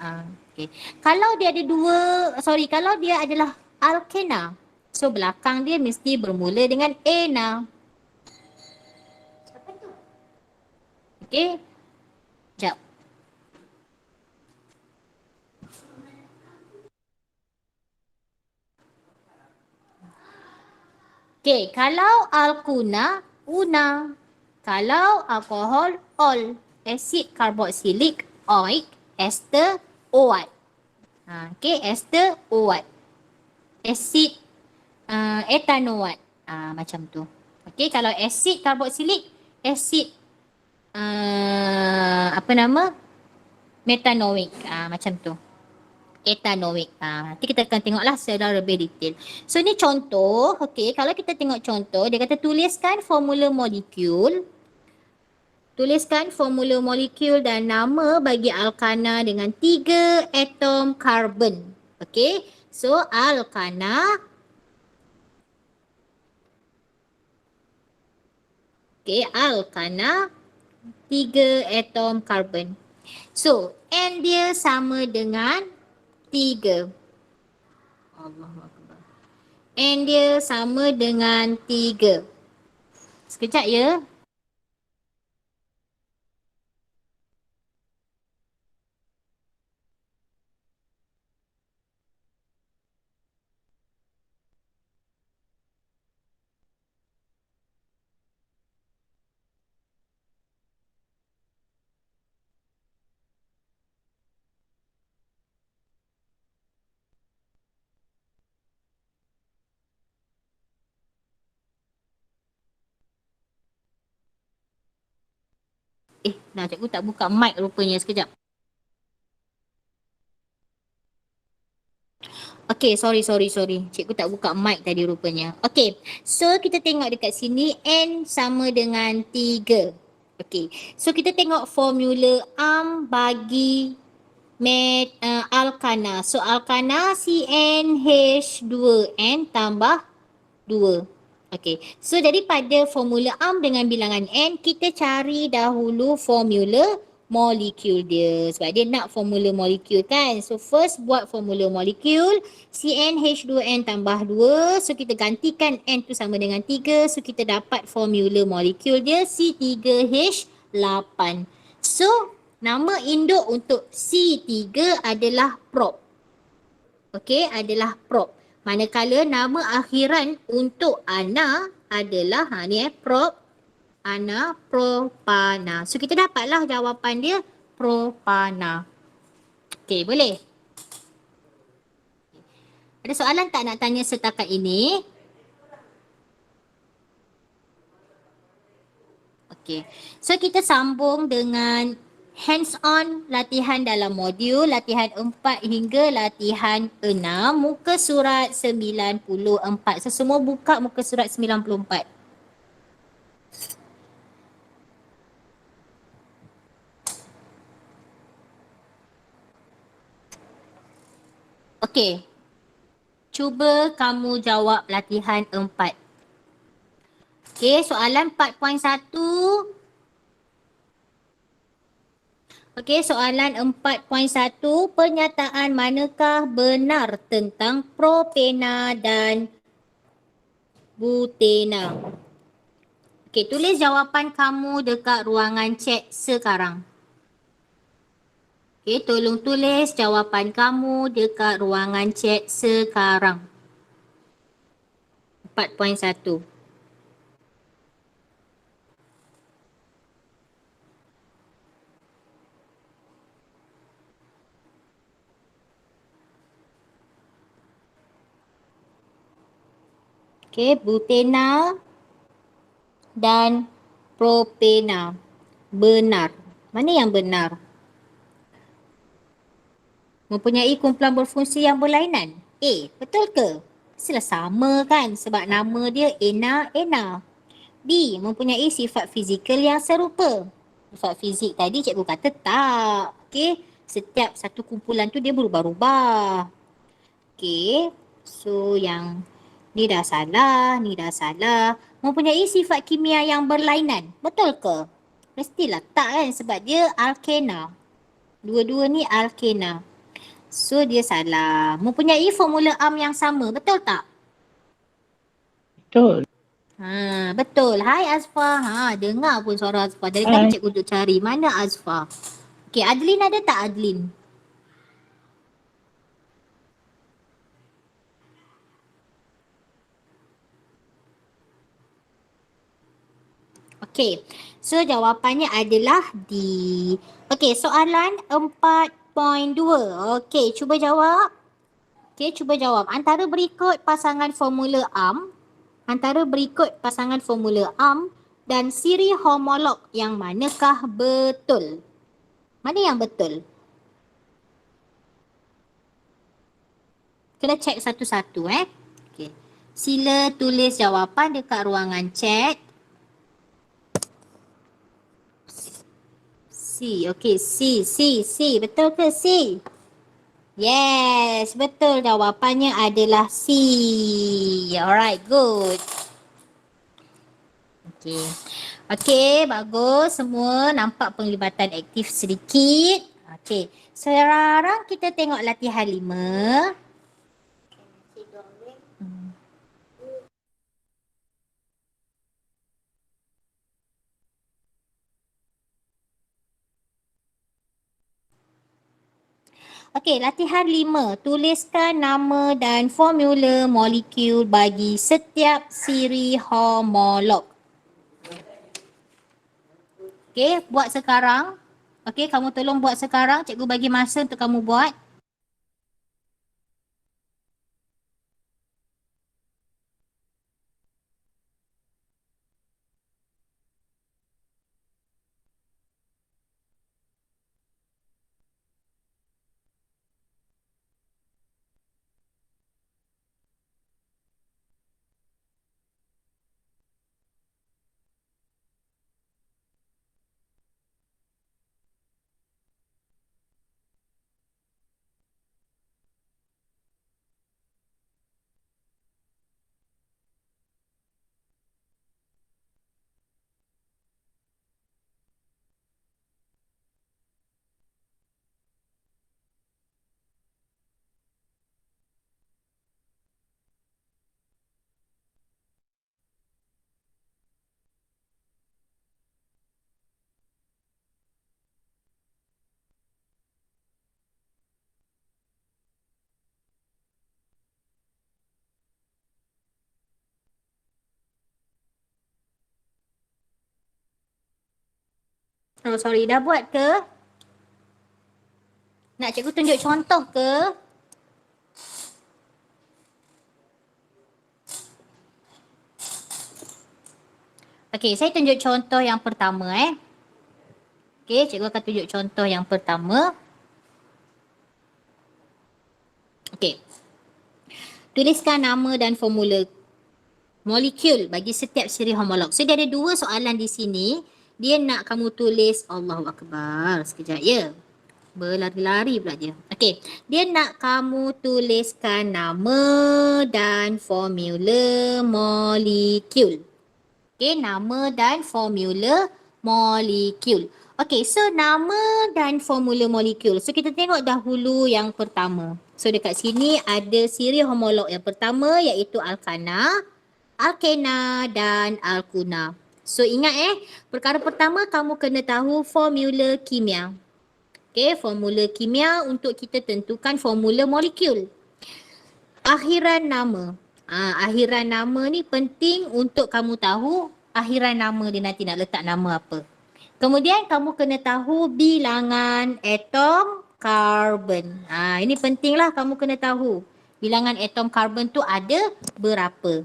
Okay. Kalau dia ada kalau dia adalah alkena, so belakang dia mesti bermula dengan ena. Okay, sekejap. Okay, kalau alkuna, una. Kalau alkohol, ol. Asid karboksilik, oik. Ester, oat. Okay, ester, oat. Asid etanoat. Macam tu. Okay, kalau asid karboksilik, asid metanoik. Macam tu. Etanoik. Nanti kita akan tengoklah secara lebih detail. So ni contoh. Okay, kalau kita tengok contoh, dia kata tuliskan formula molekul. Tuliskan formula molekul dan nama bagi alkana dengan 3 atom karbon. Okay, so alkana. Okay, alkana 3 atom karbon. So, N dia sama dengan 3. Allahuakbar. N dia sama dengan 3. Sekejap ya. Cikgu tak buka mic rupanya, sekejap. Okay, sorry. Cikgu tak buka mic tadi rupanya. Okay, so kita tengok dekat sini N sama dengan 3. Okay, so kita tengok formula bagi alkana. So alkana CnH2n tambah 2. Okay, so daripada formula dengan bilangan N, kita cari dahulu formula molekul dia. Sebab dia nak formula molekul kan. So first buat formula molekul. CnH2n tambah 2. So kita gantikan N tu sama dengan 3. So kita dapat formula molekul dia C3H8. So nama induk untuk C3 adalah prop. Okey, adalah prop. Manakala nama akhiran untuk ana adalah prop propana. So kita dapatlah jawapan dia propana. Okey, boleh? Ada soalan tak nak tanya setakat ini? Okey. So kita sambung dengan hands-on latihan dalam modul latihan 4 hingga latihan 6 muka surat 94. So semua buka muka surat 94. Okey. Cuba kamu jawab latihan 4. Okey, soalan 4.1. Okey, soalan 4.1. Pernyataan manakah benar tentang propena dan butena? Okey, tulis jawapan kamu dekat ruangan chat sekarang. Okey, tolong tulis jawapan kamu dekat ruangan chat sekarang. 4.1. Okey, butena dan propena. Benar. Mana yang benar? Mempunyai kumpulan berfungsi yang berlainan. A, betul ke? Mestilah sama kan sebab nama dia ena. B, mempunyai sifat fizikal yang serupa. Sifat fizik tadi cikgu kata tak. Okey, setiap satu kumpulan tu dia berubah-ubah. Okey, so yang ni dah salah. Mempunyai sifat kimia yang berlainan. Betul ke? Mestilah tak kan sebab dia alkena. Dua-dua ni alkena. So dia salah. Mempunyai formula am yang sama. Betul tak? Betul. Betul. Hai Azfar. Dengar pun suara Azfar. Dari tadi cikgu duduk cari. Mana Azfar? Okey, Adlin ada tak Adlin? Okey. So jawapannya adalah D. Okey, soalan 4.2. Okey, cuba jawab. Okey, cuba jawab. Antara berikut pasangan formula am dan siri homolog yang manakah betul? Mana yang betul? Kena check satu-satu Okey. Sila tulis jawapan dekat ruangan chat. C. Okey, C. Betul ke C? Yes, betul jawapannya adalah C. Alright, good. Okey. Okey, bagus. Semua nampak penglibatan aktif sedikit. Okey. Sekarang kita tengok latihan 5. Okey, latihan 5. Tuliskan nama dan formula molekul bagi setiap siri homolog. Okey, buat sekarang. Okey, kamu tolong buat sekarang. Cikgu bagi masa untuk kamu buat. Oh sorry, dah buat ke? Nak cikgu tunjuk contoh ke? Okey, saya tunjuk contoh yang pertama Okey, cikgu akan tunjuk contoh yang pertama. Okey. Tuliskan nama dan formula molekul bagi setiap siri homolog. So dia ada dua soalan di sini. Dia nak kamu tulis Allahu Akbar. Sekejap ya. Berlari-lari pula dia. Okey. Dia nak kamu tuliskan nama dan formula molekul. Okey, nama dan formula molekul. Okey, so nama dan formula molekul. So kita tengok dahulu yang pertama. So dekat sini ada siri homolog yang pertama iaitu alkana, alkena dan alkuna. So ingat perkara pertama kamu kena tahu formula kimia. Okey, formula kimia untuk kita tentukan formula molekul. Akhiran nama. Akhiran nama ni penting untuk kamu tahu akhiran nama dia nanti nak letak nama apa. Kemudian kamu kena tahu bilangan atom karbon. Ini pentinglah kamu kena tahu. Bilangan atom karbon tu ada berapa.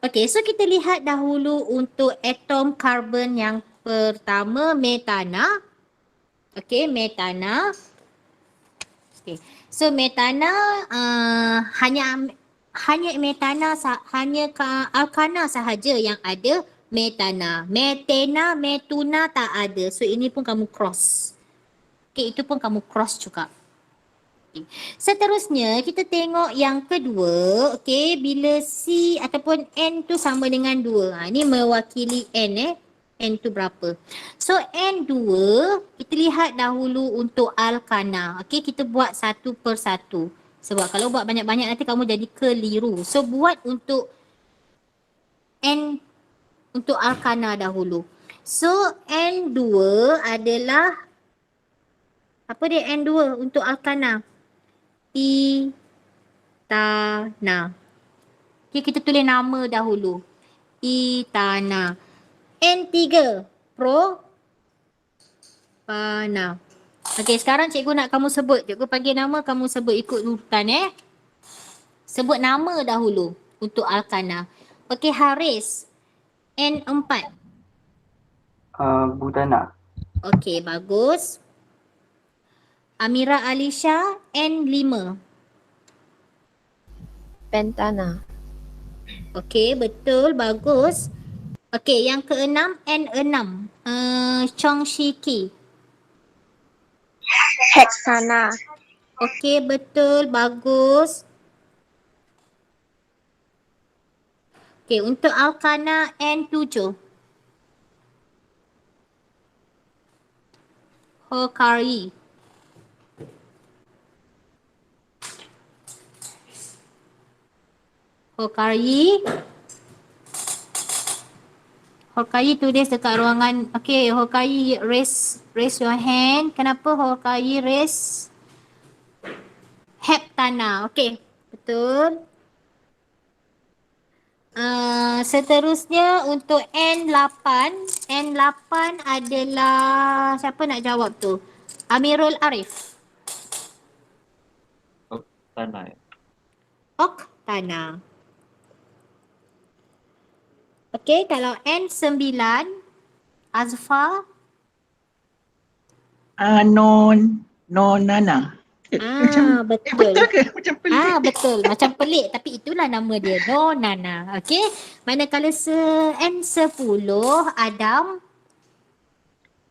Okey, so kita lihat dahulu untuk atom karbon yang pertama metana. Okey, metana. Okay. So metana hanya metana hanya alkana sahaja yang ada metana. Metena, metuna tak ada. So ini pun kamu cross. Okay, itu pun kamu cross juga. Okay. Seterusnya kita tengok yang kedua. Okay, bila C ataupun N tu sama dengan 2. Ini mewakili N N tu berapa? So N2 kita lihat dahulu untuk alkana. Okey, kita buat satu per satu. Sebab kalau buat banyak-banyak nanti kamu jadi keliru. So buat untuk N untuk alkana dahulu. So N2 adalah apa dia N2 untuk alkana? Etana. Okey, kita tulis nama dahulu. Etana. N3 propana. Okey, sekarang cikgu nak kamu sebut. Cikgu panggil nama, kamu sebut ikut urutan Sebut nama dahulu untuk alkana. Okey, Haris. N4. Butana. Okey, bagus. Amira Alisha, N5. Pentana. Okey, betul, bagus. Okey, yang keenam, N6. Chong Shiki. Hexana. Okey, betul, bagus. Okey, untuk alkana N7. Hokari. Hokai tulis dekat ruangan. Okay, Hokai raise your hand. Kenapa Hokai raise? Heptana. Okay, betul. Seterusnya untuk N8. N8 adalah, siapa nak jawab tu? Amirul Arif. Tanah. Oktana. Okay, kalau N9, Azfar. Nonana. Betul. Betul ke? Macam pelik. Betul. Macam pelik tapi itulah nama dia. Nonana. Okay. Manakala N10, Adam.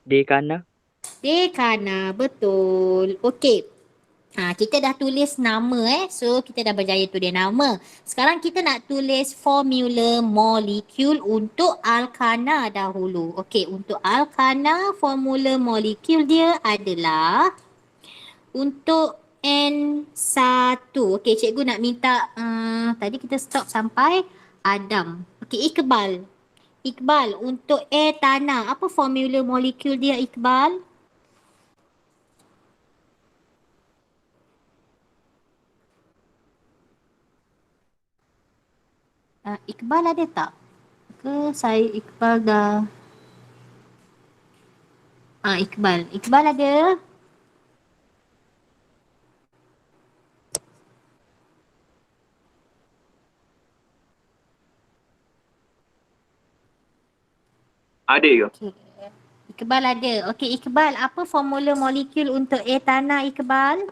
Dekana. Dekana. Betul. Okay. Kita dah tulis nama So kita dah berjaya tulis nama. Sekarang kita nak tulis formula molekul untuk alkana dahulu. Okey, untuk alkana formula molekul dia adalah untuk N1. Okey, cikgu nak minta tadi kita stop sampai Adam. Okey, Iqbal. Iqbal untuk air tanah. Apa formula molekul dia Iqbal? Iqbal ada tak? Ke saya Iqbal dah? Iqbal. Iqbal ada? Ada ke? Okay. Iqbal ada. Okey, Iqbal, apa formula molekul untuk etana, Iqbal?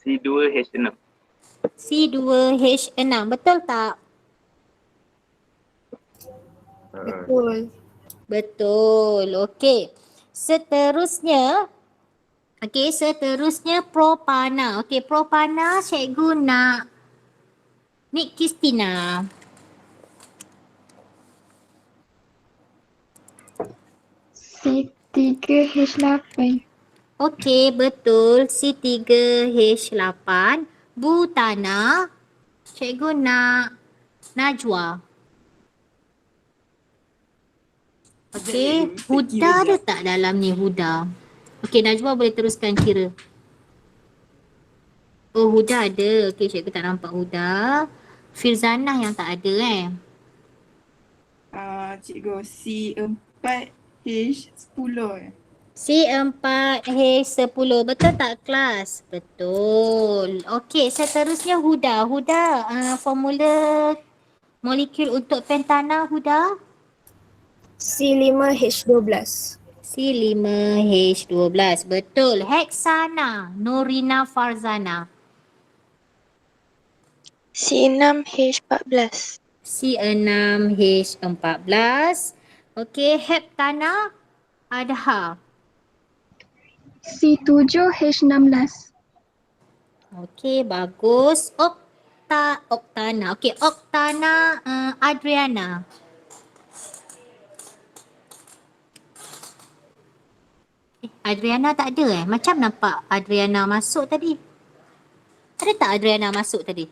C2H6. C2H6. Betul tak? Betul. Betul. Okey. Seterusnya propana. Okey, propana cikgu nak Nik Kristina. C3H8. Okey, betul. C3H8. Butana. Cikgu nak Najwa. Okey, Huda ada tak dalam ni Huda? Okey, Najwa boleh teruskan kira. Oh, Huda ada. Okey, cikgu tak nampak Huda. Firzanah yang tak ada Cikgu C4H10. C4H10. Betul tak kelas? Betul. Okey, seterusnya Huda. Huda, formula molekul untuk pentana Huda? C5H12. C5H12. Betul. Heksana, Norina Farzana. C6H14. C6H14. Okey, heptana, Adha. C7H16. Okey, bagus. Oktana. Okey, Oktana, Adriana. Adriana tak ada Macam nampak Adriana masuk tadi. Ada tak Adriana masuk tadi?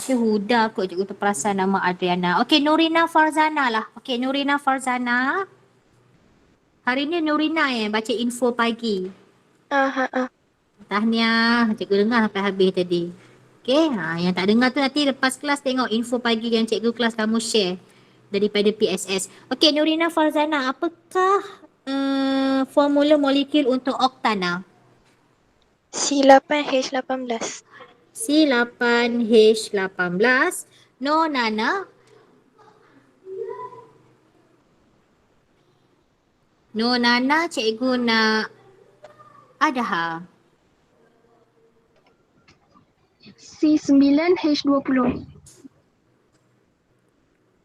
Okey, Huda kot cikgu terperasan nama Adriana. Okey, Nurina Farzana lah. Okey, Nurina Farzana. Hari ni Nurina baca info pagi. Tahniah, cikgu dengar sampai habis tadi. Okey, yang tak dengar tu nanti lepas kelas tengok info pagi yang cikgu kelas kamu share daripada PSS. Okey, Nurina Farzana, apakah formula molekul untuk oktana? C8H18. C8H18. No Nana. No Nana, cikgu nak Adha. C9H20.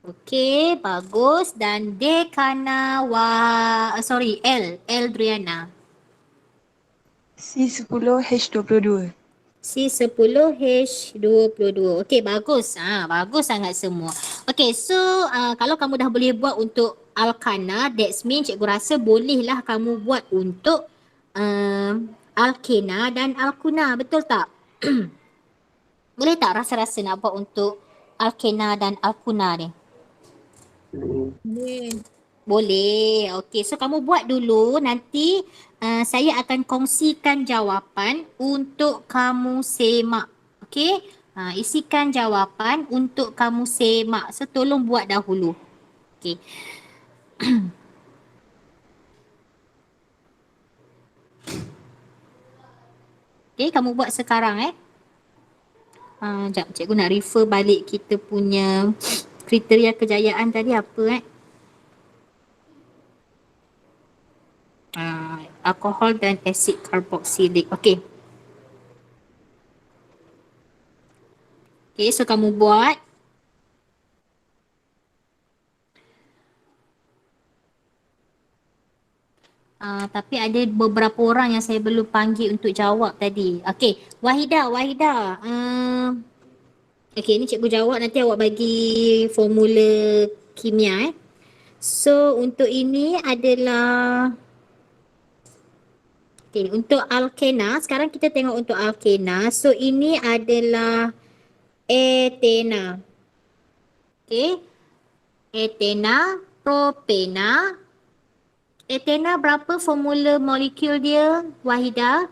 Okey, bagus. Dan Dekana Eldriana. C10H22. C10H22. Okey, bagus. Bagus sangat semua. Okey, so kalau kamu dah boleh buat untuk alkana, that's mean cikgu rasa bolehlah kamu buat untuk alkena dan alkuna. Betul tak? Boleh tak rasa-rasa nak buat untuk alkena dan alkuna ni? Boleh. Okey, so kamu buat dulu. Nanti saya akan kongsikan jawapan untuk kamu semak. Okey? Isikan jawapan untuk kamu semak. So tolong buat dahulu. Okey. Okey, kamu buat sekarang Sekejap, cikgu nak refer balik kita punya kriteria kejayaan tadi apa alkohol dan asid karboksilik. Okey. Okey, so kamu buat. Tapi ada beberapa orang yang saya belum panggil untuk jawab tadi. Okey, Wahida. Okey, ni cikgu jawab, nanti awak bagi formula kimia So, untuk ini adalah untuk alkena. Sekarang kita tengok untuk alkena. So, ini adalah etena. Okey. Etena, propena. Etena berapa formula molekul dia, Wahida?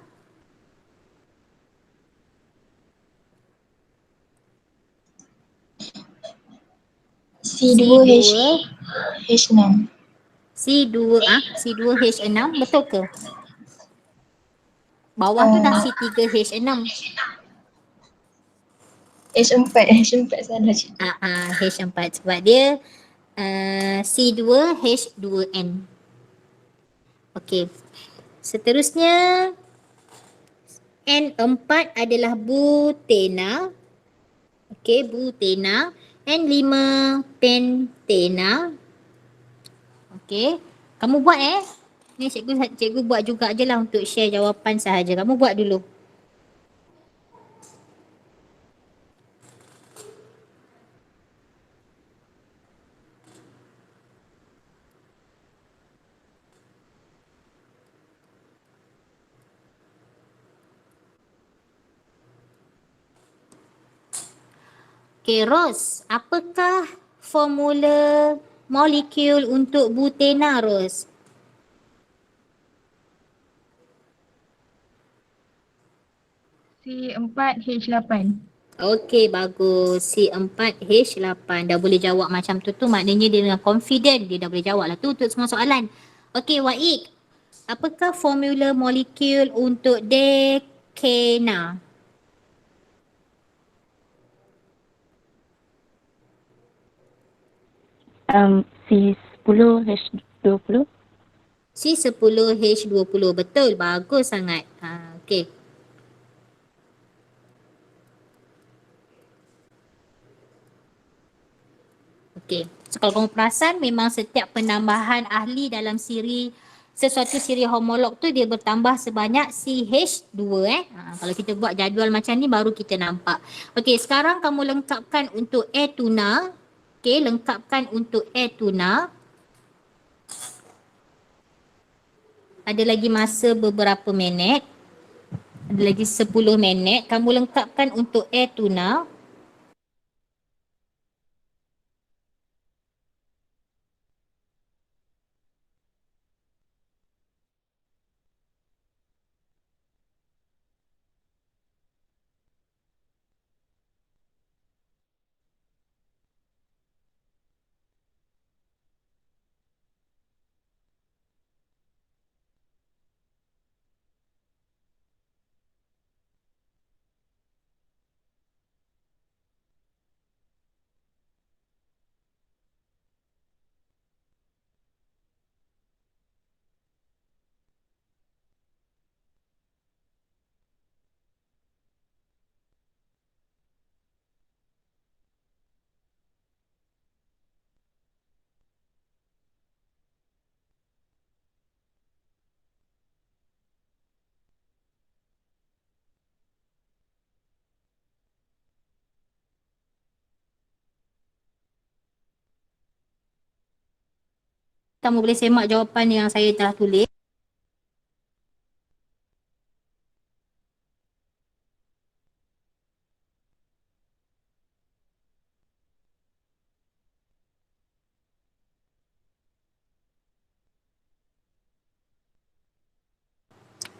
C2H H6. C2H6 betul ke? Bawah tu dah C3H6. H4 salah cikgu. H4 sebab dia C2H2N. Okey. Seterusnya N4 adalah butena. Okey, butena. N5 pentena. Okey. Kamu buat Ni cikgu buat juga je lah untuk share jawapan sahaja. Kamu buat dulu. Okey, Ros, apakah formula molekul untuk butena, Ros? C4H8. Okey, bagus. C4H8. Dah boleh jawab macam tu maknanya dia dengan confident dia dah boleh jawab lah tu untuk semua soalan. Okey, Waik. Apakah formula molekul untuk dekena? C10H20. C10H20. Betul, bagus sangat. Okey. Okey. So kalau kamu perasan memang setiap penambahan ahli dalam sesuatu siri homolog tu dia bertambah sebanyak CH2 kalau kita buat jadual macam ni baru kita nampak. Okey, sekarang kamu lengkapkan untuk air tuna. Okey, lengkapkan untuk air tuna. Ada lagi masa beberapa minit. Ada lagi 10 minit. Kamu lengkapkan untuk air tuna. Kamu boleh semak jawapan yang saya telah tulis.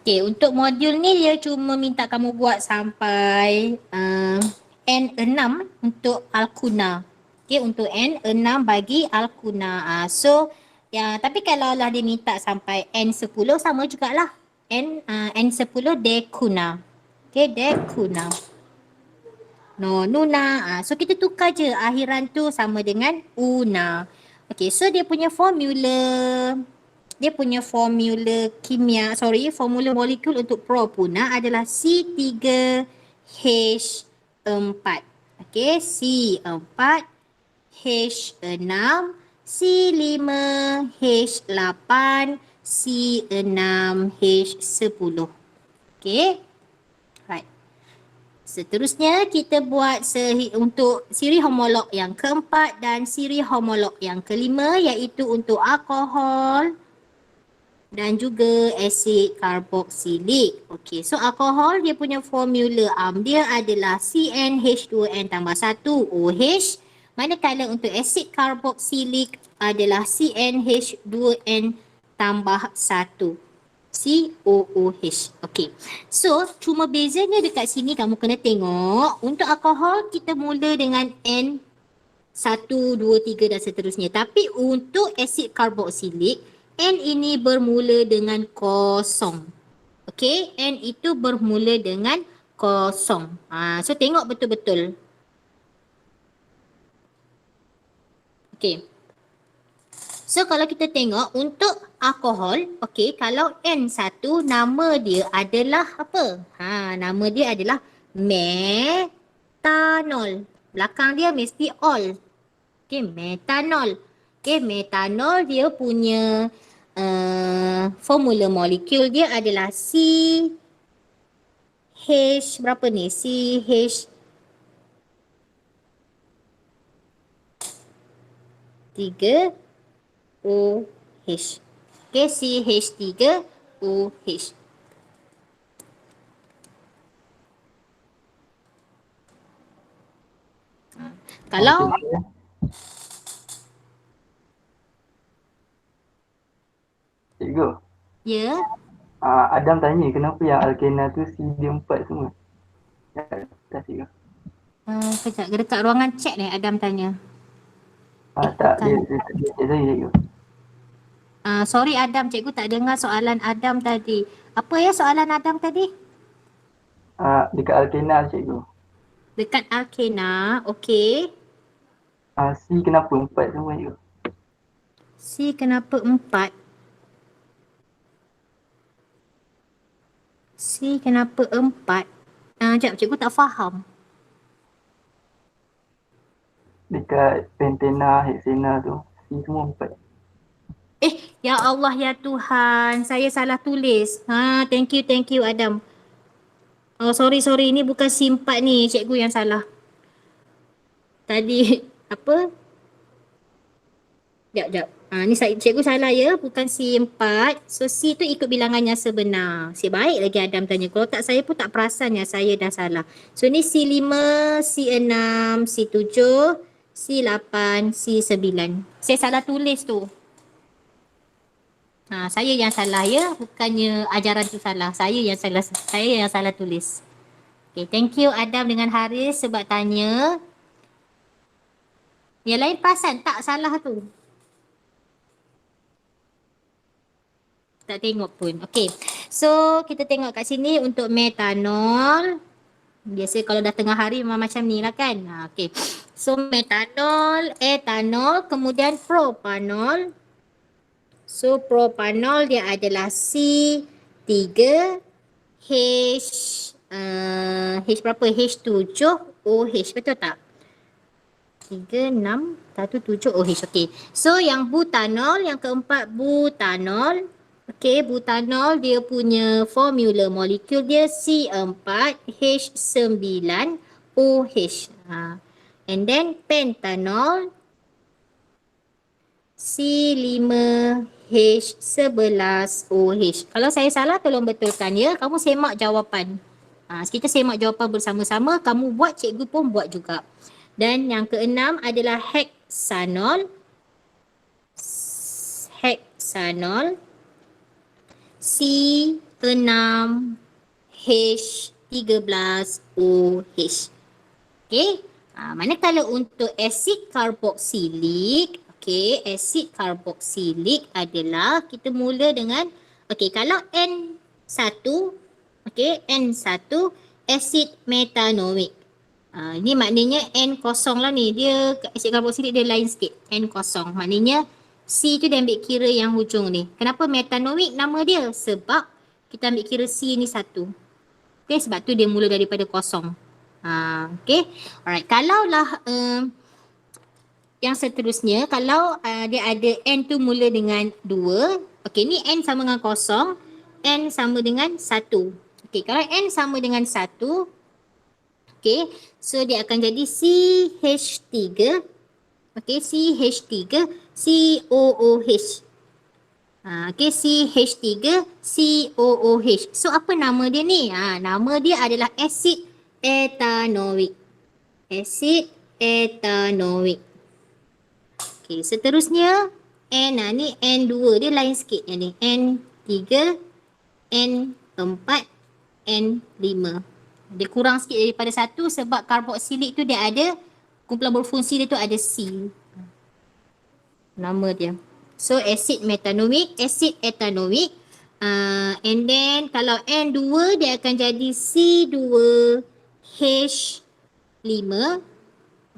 Okey, untuk modul ni dia cuma minta kamu buat sampai N6 untuk Alkuna. Okey, untuk N6 bagi Alkuna. Tapi kalau lah dia minta sampai N10 sama jugalah. N10 Dekuna. Okey, Dekuna. No, Nuna. So kita tukar je akhiran tu sama dengan Una. Okey, so dia punya formula formula molekul untuk propuna adalah C3H4. Okey, C4H6, C5H8, C6H10. Okey. Right. Seterusnya kita buat untuk siri homolog yang keempat dan siri homolog yang kelima iaitu untuk alkohol dan juga asid karboksilik. Okey, so alkohol dia punya formula dia adalah CnH2n tambah 1 OH. Manakala untuk asid karboksilik adalah CnH2n tambah 1 COOH. Okey, so cuma bezanya dekat sini kamu kena tengok. Untuk alkohol kita mula dengan N10 1, 2, 3 dan seterusnya. Tapi untuk asid karboksilik, N ini bermula dengan kosong. Okey, N itu bermula dengan kosong. So tengok betul-betul. Okey. So kalau kita tengok untuk alkohol, okey, kalau N1 nama dia adalah apa? Nama dia adalah metanol. Belakang dia mesti ol. Okey, metanol. Okey, metanol dia punya formula molekul dia adalah CH berapa ni? CH 3 OH. Okey, CH3OH. Kalau Cikgu, ya, Adam tanya kenapa yang alkena tu C dia 4 semua. Tak cikgu. kejap dekat ruangan chat ni Adam tanya. Tak, bukan. dia tanya cikgu. Sorry Adam, cikgu tak dengar soalan Adam tadi. Apa ya soalan Adam tadi? Dekat alkena cikgu. Dekat alkena, okey. C kenapa 4 semua cikgu? C kenapa 4? C kenapa 4? Sekejap, cikgu tak faham. Dekat pentena, heksena tu C semua 4. Ya Allah ya Tuhan, saya salah tulis. Thank you Adam. Oh sorry, ini bukan C 4 ni, cikgu yang salah. Tadi apa? Sekejap. Ni cikgu salah ya, bukan C 4. So C tu ikut bilangan yang sebenar. Si baik lagi Adam tanya. Kalau tak saya pun tak perasan yang saya dah salah. So ni C5, C6, C7, C8, C9. Saya salah tulis tu. Saya yang salah ya, bukannya ajaran tu salah. Saya yang salah tulis. Okay, thank you Adam dengan Haris sebab tanya. Yang lain perasan tak salah tu? Tak tengok pun. Okay. So, kita tengok kat sini untuk metanol. Biasa kalau dah tengah hari memang macam ni lah kan. Okay. So, metanol, etanol, kemudian propanol. So, propanol dia adalah C3H H berapa? H7OH. Betul tak? 3, 6, 1, 7 OH. Okay. So, yang butanol, yang keempat butanol. Okay, butanol dia punya formula molekul dia C4H9OH. And then pentanol C5H11OH. Kalau saya salah tolong betulkan ya. Kamu semak jawapan. Kita semak jawapan bersama-sama. Kamu buat, cikgu pun buat juga. Dan yang keenam adalah heksanol. Heksanol C6H13OH. Okay. Manakala untuk asid karboksilik, okay, asid karboksilik adalah kita mula dengan, okay, kalau N1, okay, N1 asid metanoik. Ini maknanya N kosong lah ni. Dia asid karboksilik dia lain sikit. N kosong. Maknanya C tu dia ambil kira yang hujung ni. Kenapa metanoik nama dia? Sebab kita ambil kira C ni 1. Okay, sebab tu dia mula daripada kosong. Okay. Alright. Kalaulah yang seterusnya, kalau dia ada N tu mula dengan 2. Okay, ni N sama dengan kosong. N sama dengan 1. Okay, kalau N sama dengan 1, okay, so dia akan jadi CH3. Okay, CH3, COOH. Okay, CH3, COOH. So, apa nama dia ni? Nama dia adalah asid etanoik. Asid etanoik. Okay, seterusnya, N, ni N2. Dia lain sikit yang ni. N3, N4, N5. Dia kurang sikit daripada 1 sebab karboksilik tu dia ada kumpulan berfungsi dia tu ada C. Nama dia. So asid metanoik, asid etanoik. And then kalau N2 dia akan jadi C2H5.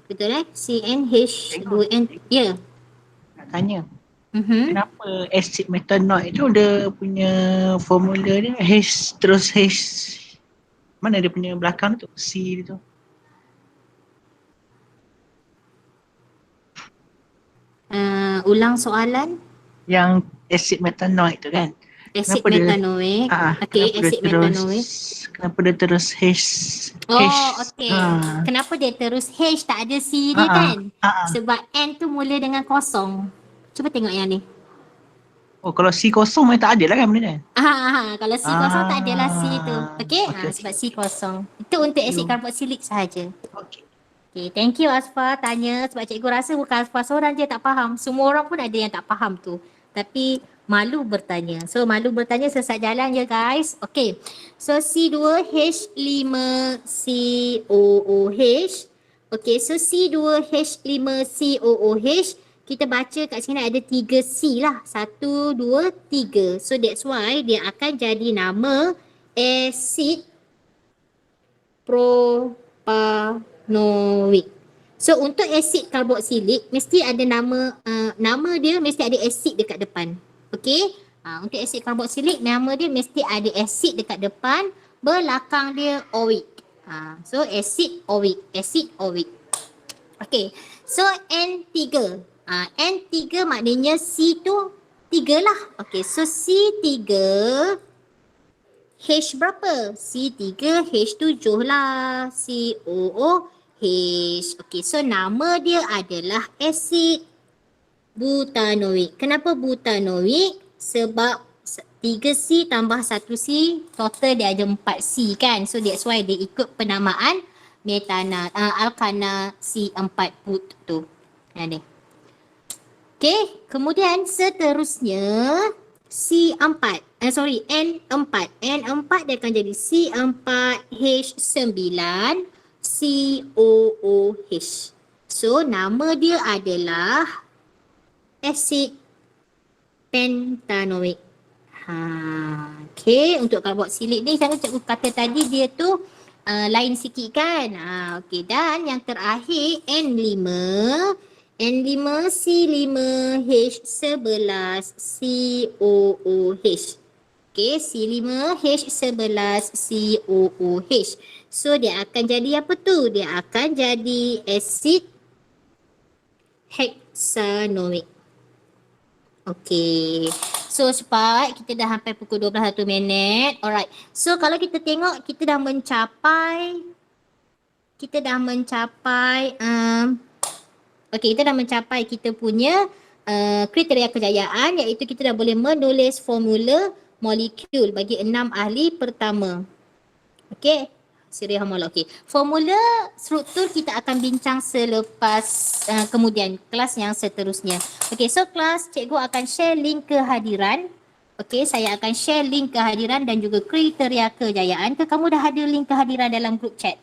Betul CnH2n. Ya. Nak tanya, Mhm. kenapa asid metanoik tu dia punya formula dia H terus H. Mana dia punya belakang tu? C dia tu. Ulang soalan. Yang asid metanoik tu kan. Asid Kenapa dia- metanoik. Okey, kenapa dia asid terus- metanoik. Kenapa dia terus H? Oh, okey. Ah. Kenapa dia terus H tak ada C dia Ah, kan? ah. Sebab N tu mula dengan kosong. Cuba tengok yang ni. Oh, kalau C kosong mana tak ada lah kan benda ni? Kalau C kosong tak adalah C tu. Okey? Okey, Sebab C kosong. Itu untuk asid karboksilik sahaja. Okey. Okay, thank you Asfa tanya sebab cikgu rasa bukan Asfa seorang je tak faham. Semua orang pun ada yang tak faham tu. Tapi malu bertanya. So malu bertanya sesat jalan je guys. Okay. So C2H5COOH. Okay, so C2H5COOH kita baca kat sini ada 3 C lah. 1, 2, 3. So that's why dia akan jadi nama asid propanoik. So untuk asid karboksilik mesti ada nama dia mesti ada asid dekat depan. Okey? Untuk asid karboksilik nama dia mesti ada asid dekat depan, belakang dia oik. So asid oik. Okey. So N3. N3 maknanya C tu 3 lah. Okey, so C3 H berapa? C3 H7 lah. COOH. Okey, so nama dia adalah asid butanoik. Kenapa butanoik? Sebab 3C tambah 1C total dia ada 4C kan. So that's why dia ikut penamaan alkana C4 but tu. Ni. Okey, kemudian seterusnya N4. N4 dia akan jadi C4H9COOH. So nama dia adalah asid pentanoik. Okey, untuk karboksilik ni saya cikgu kata tadi dia tu lain sikit kan. Okey, dan yang terakhir N5 C5H11COOH. Okey, C5H11COOH. So dia akan jadi apa tu? Dia akan jadi asid heksanoik. Okey. So cepat, kita dah sampai pukul 12:01 minit. Alright. So kalau kita tengok kita dah mencapai kita punya kriteria kejayaan iaitu kita dah boleh menulis formula molekul bagi 6 ahli pertama. Okey. Siri homolog. Okey. Formula struktur kita akan bincang selepas kemudian kelas yang seterusnya. Okey, so kelas cikgu akan share link kehadiran. Okey, saya akan share link kehadiran dan juga kriteria kejayaan. Kamu dah ada link kehadiran dalam group chat?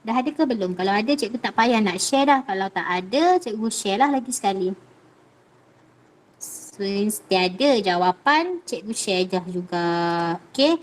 Dah ada ke belum? Kalau ada cikgu tak payah nak share dah. Kalau tak ada cikgu share lah lagi sekali. So tiada jawapan cikgu share je juga. Okay.